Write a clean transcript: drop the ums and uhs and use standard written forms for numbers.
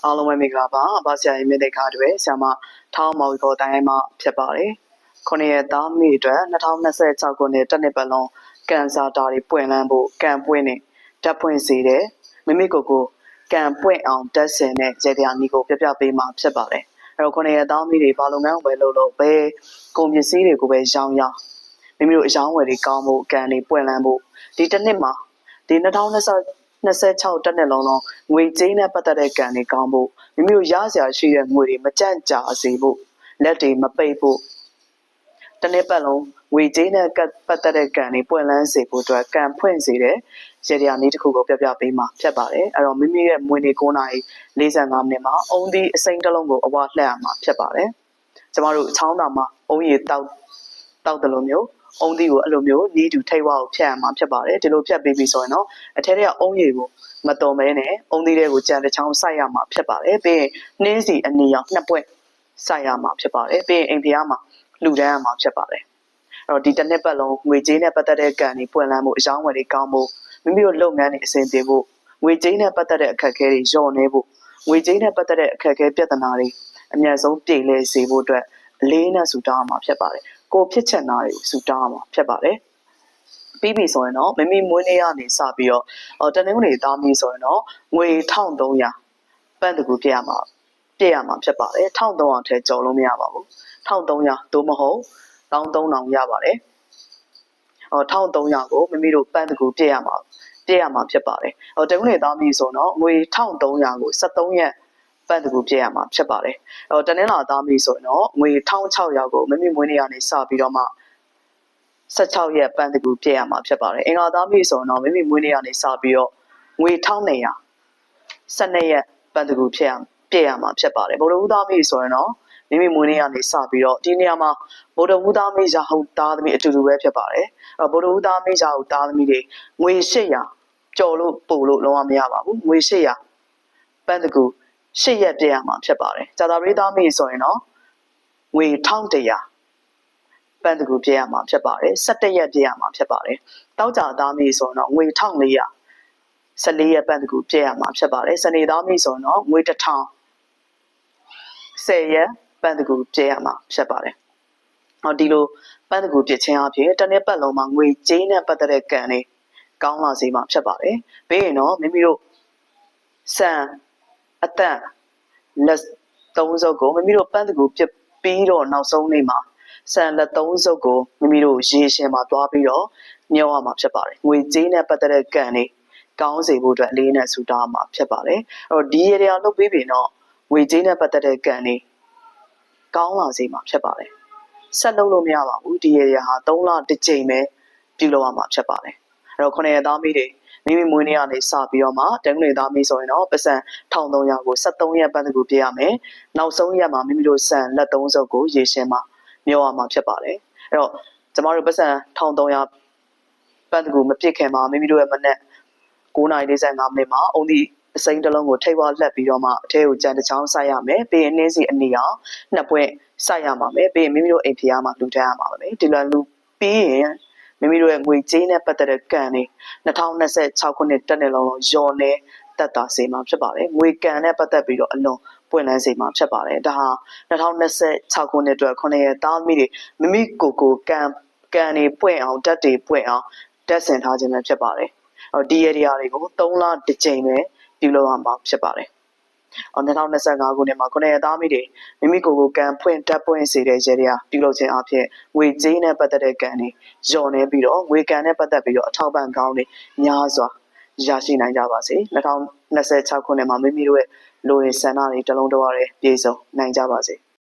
အားလုံးပဲမင်္ဂလာပါ။ဘာဆရာရဲ့မြေတိတ်ခါတွေဆရာမထောင်းမော်ဝီပေါ်တိုင်းမှာဖြစ်ပါတယ်။ခုနှစ်ရက်သားမိအတွက်2026ခုနှစ်တစ်နှစ်ပတ်လုံးကန်ဆာတာတွေပွင့်လန်းဖို့ကံပွင့်နေဓာတ်ပွင့်စေတယ်။မိမိကိုယ်ကိုကံပွင့်အောင်တက်ဆင်တဲ့ရေတရားနီကိုပြပြပေးမှာဖြစ်ပါတယ်။အဲ့တော့ခုနှစ်ရက်သားမိတွေဘာလုပ်ငန်းဝယ်လို့ဘယ်ကုန်ပစ္စည်းတွေကိုပဲရောင်းမိမိတို့အယောင်းဝယ်တွေကောင်းဖို့ကံတွေပွင့်လန်းဖို့ဒီတစ်နှစ်မှာဒီ2026တက်နှစ်လုံးငွေကြေးနဲ့ပတ်သက်တဲ့ကံတွေကောင်းဖို့မိမိတို့ရစရာရှိတဲ့ငွေတွေမကြန့်ကြာစေဖို့လက်တွေမပိတ်ဖို့တနေ့ပတ်လုံးငွေကြေးနဲ့ပတ်သက်တဲ့ကံတွေပွင့်လန်းစေဖို့အတွက်ကံဖွင့်စေတဲ့ရေတရားနည်းတစ်ခုကိုပြပြပေးမှာဖြစ်ပါတယ်အဲ့တော့မိမိရဲ့မွေနေ9:45မိနစ်မှာအုံဒီအစိမ်းတစ်လုံးကိုအဝလှည့်ရမှာဖြစ်ပါတယ်ကျမတို့ချောင်းတာမှာအုံရည်တောက်တယ်လို့မျိုးအုံဒီကိုအဲ့လိုမျိုးနီးတူထိတ်ဝါကိုဖြတ်ရမှာဖြစ်ပါတယ်ဒီလိုဖြတ်ပေးပြီးဆိုရင်တော့အထက်ထဲကအုံရည်ကိုမတော်မဲနဲ့အုံဒီတွေကိုကြံတစ်ချောင်းစိုက်ရမှာဖြစ်ပါတယ်ပြီးရင်နှင်းစီအနီရောင်နှစ်ပွင့်စိုက်ရမှာဖြစ်ပါတယ်ပြီးရင်အိမ်ဖျားမှာလူတန်းရမှာဖြစ်ပါတယ်အဲ့တော့ဒီတစ်နှစ်ပတ်လုံးငွေကြေးနဲ့ပတ်သက်တဲ့ကံတွေပွင့်လန်းမှုအယောင်းဝယ်တွေကောင်းမှုမိမိတို့လုပ်ငန်းတွေအဆင်ပြေဖို့ငွေကြေးနဲ့ပတ်သက်တဲ့အခက်အခဲတွေလျော့နေဖို့ငွေကြေးနဲ့ပတ်သက်တဲ့အခက်အခဲပြဿနာတွေအများဆုံးပြေလည်စေဖို့အတွက်အလေးနဲ့ဆူတောင်းရမှာဖြစ်ပါတယ်ကိုဖြစ်ချင်တာတွေကိုဆူတောင်းရမှာဖြစ်ပါတယ်ပြီးပြီဆိုရင်တော့မိမိမွေးနေ့ကနေစပြီးတော့တနင်္ဂနွေသားမီးဆိုရင်တော့ငွေ1300ပန်းတကူပြရမှာဖြစ်ပါတယ်1300ထဲကျော်လို့မရပါဘူး1300သို့မဟုတ်13000ရပါတယ်1300ကိုမိမိတို့ပန်းတကူပြရမှာဖြစ်ပါတယ်တနင်္ဂနွေသားမီးဆိုတော့ငွေ1300ကို73ရက်ပန်းတကူပြရမှာဖြစ်ပါတယ်တနင်္လာသားမီးဆိုရင်တော့ငွေ1600ကိုမိမိမွေးနေ့ကနေစပြီးတော့မှ16ရက်ပန်းတကူပြည့်ရမှာဖြစ်ပါတယ်အင်္ဂါသားမိဆိုရင်တော့မိမိမွေးနေ့ကနေစပြီးတော့ငွေ1200 12ရက်ပန်းတကူပြည့်ရမှာဖြစ်ပါတယ်ဗုဒ္ဓဦးသားမိဆိုရင်တော့မိမိမွေးနေ့ကနေစပြီးတော့ဒီနေရာမှာဗုဒ္ဓဦးသားမိရာဟုတ်သားသမီးအတူတူပဲဖြစ်ပါတယ်ဗုဒ္ဓဦးသားမိရာဟုတ်သားသမီးတွေငွေ800ကျော်လို့ပို့လို့လုံးဝမရပါဘူးငွေ800ပန်းတကူ8ရက်ပြည့်ရမှာဖြစ်ပါတယ်ဇာတာပရိသားမိဆိုရင်တော့ငွေ1100ပန်းတကူပြည့်ရမှာဖြစ်ပါတယ်17ရက်ပြည့်ရမှာဖြစ်ပါတယ်တောက်ကြသားမိဆိုရင်တော့ငွေ1400 14ရက်ပန်းတကူပြည့်ရမှာဖြစ်ပါတယ်စနေသားမိဆိုရင်တော့ငွေ1000 10ရက်ပန်းတကူပြည့်ရမှာဖြစ်ပါတယ်ဒီလိုပန်းတကူပြည့်ခြင်းအဖြစ်တစ်နှစ်ပတ်လုံးမှာငွေကြေးနဲ့ပတ်သက်တဲ့ကံတွေကောင်းလာစေမှာဖြစ်ပါတယ်ပြီးရင်တော့မိမိတို့စံအတန်လက်3စုပ်ကိုမိမိတို့ပန်းတကူပြပြီးတော့နောက်ဆုံးနေ့မှာဆန်လက်3စုပ်ကိုမိမိတို့ရေရှင်မှာတွားပြီးတော့မြုပ်ရမှာဖြစ်ပါတယ်ငွေကြေးနဲ့ပတ်သက်တဲ့ကံတွေကောင်းစေဖို့အတွက်အလေးနဲ့ဆူတောင်းမှာဖြစ်ပါတယ်အဲ့တော့ဒီရေတွေလုပ်ပြီးပြီတော့ငွေကြေးနဲ့ပတ်သက်တဲ့ကံတွေကောင်းလာစေမှာဖြစ်ပါတယ်ဆက်လုပ်လို့မရပါဘူးဒီရေတွေဟာ3လတစ်ကြိမ်ပဲပြုလုပ်ရမှာဖြစ်ပါတယ်အဲ့တော့9ရက်သားမိတွေမိမိမွေးနေ့ကနေစပြီးတော့မှတနင်္ဂနွေသားမိဆိုရင်တော့ပစံ1300ကို73ရက်ပန်းတကူပြရမယ်နောက်ဆုံးရက်မှာမိမိတို့ဆန်လက်3စုပ်ကိုရေရှင်မှာမြုပ်ရမှာဖြစ်ပါတယ်အဲ့တော့ကျမတို့ပတ်စံ1300ပန်းတကူမပြည့်ခင်မှာမိမိတို့ရဲ့မနက်9:45မိနစ်မှာအုံဒီအစိမ်းတစ်လုံးကိုထိပ်ဝါလှက်ပြီးတော့မှအထဲကိုကြံတစ်ချောင်းစိုက်ရမယ်ပြီးရင်နှင်းစီအနီအောင်နှစ်ပွင့်စိုက်ရမှာမယ်ပြီးရင်မိမိတို့အိမ်ဖျားမှာလူထမ်းရမှာပဲဒီလိုလူပြီးရင်မိမိတို့ရဲ့ငွေကြေးနဲ့ပတ်သက်တဲ့ကံတွေ2026ခုနှစ်တက်နှစ်လုံးရော်နေတက်တာစေမှာဖြစ်ပါတယ်ငွေကံနဲ့ပတ်သက်ပြီးတော့အလွန်ပွင့်လန်းစေမှာဖြစ်ပါတယ်ဒါဟာ2026ခုနှစ်အတွက်9ရက်သားမိတွေမိမိကိုကံတွေပွင့်အောင်တက်တွေပွင့်အောင်တက်ဆင်ထားခြင်းပဲဖြစ်ပါတယ်ဒီရတရားတွေကို3လတစ်ကြိမ်ပဲပြုလုပ်ရမှာဖြစ်ပါတယ်2025ခုနှစ်မှာ9ရက်သားမိတွေမိမိကိုကံဖွင့်တက်ပွင့်စေတဲ့ရတရားပြုလုပ်ခြင်းအဖြစ်ငွေကြေးနဲ့ပတ်သက်တဲ့ကံတွေညော်နေပြီးတော့ငွေကံနဲ့ပတ်သက်ပြီးတော့အထောက်ပံ့ကောင်းတွေများစွာရရှိနိုင်ကြပါစေ2026ခုနှစ်မှာမိမိတို့ရဲ့လိုရည်ဆန္ဒတွေတလုံးတဝါတွေပြည့်စုံနိုင်ကြပါစေ